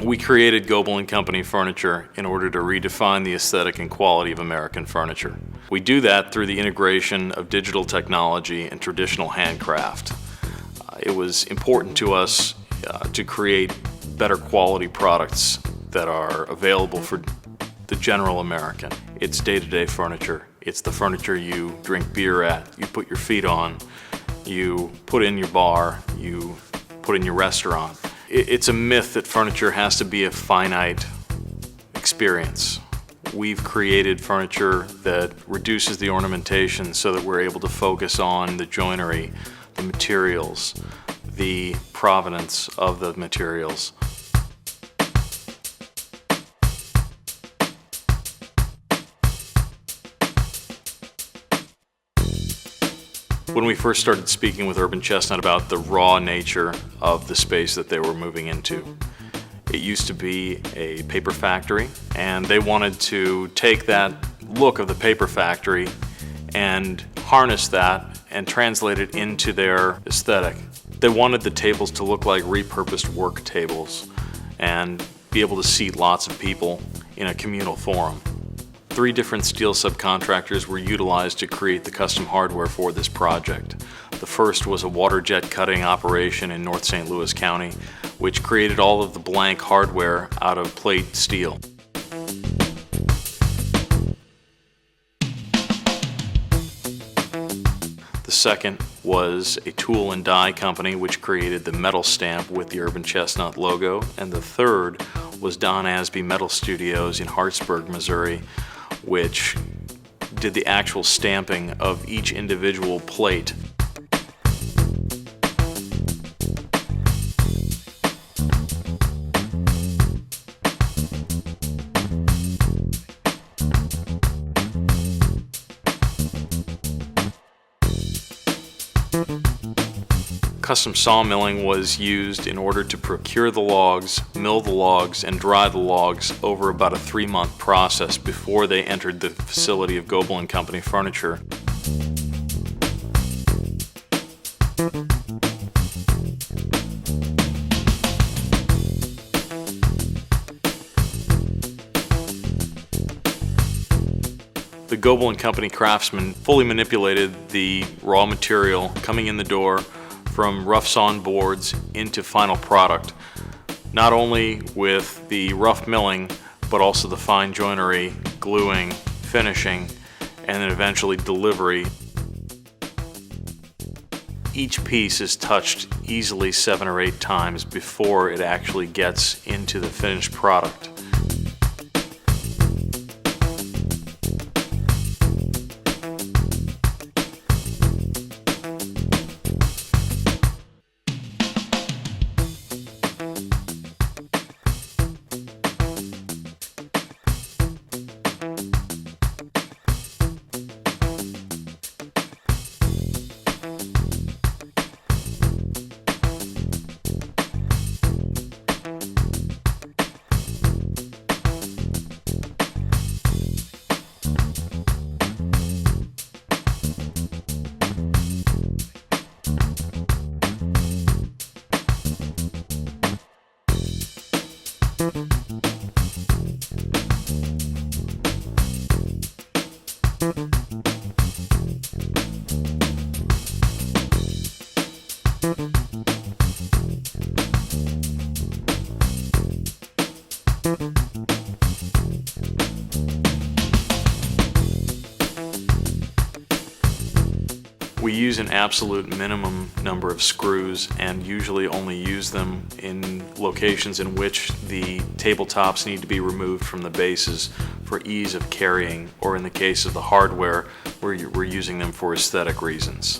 We created Goebel Company furniture in order to redefine the aesthetic and quality of American furniture. We do that through the integration of digital technology and traditional handcraft. It was important to us to create better quality products that are available for the general American. It's day-to-day furniture. It's the furniture you drink beer at, you put your feet on, you put in your bar, you put in your restaurant. It's a myth that furniture has to be a finite experience. We've created furniture that reduces the ornamentation so that we're able to focus on the joinery, the materials, the provenance of the materials. When we first started speaking with Urban Chestnut about the raw nature of the space that they were moving into, it used to be a paper factory, and they wanted to take that look of the paper factory and harness that and translate it into their aesthetic. They wanted the tables to look like repurposed work tables and be able to seat lots of people in a communal forum. 3 different steel subcontractors were utilized to create the custom hardware for this project. The first was a water jet cutting operation in North St. Louis County, which created all of the blank hardware out of plate steel. The second was a tool and die company which created the metal stamp with the Urban Chestnut logo. And the third was Don Asby Metal Studios in Hartsburg, Missouri, which did the actual stamping of each individual plate. Custom sawmilling was used in order to procure the logs, mill the logs, and dry the logs over about a 3-month process before they entered the facility of Goebel Company furniture. The Goebel Company craftsmen fully manipulated the raw material coming in the door from rough sawn boards into final product, not only with the rough milling, but also the fine joinery, gluing, finishing, and then eventually delivery. Each piece is touched easily 7 or 8 times before it actually gets into the finished product. We use an absolute minimum number of screws and usually only use them in locations in which the tabletops need to be removed from the bases for ease of carrying, or in the case of the hardware, we're using them for aesthetic reasons.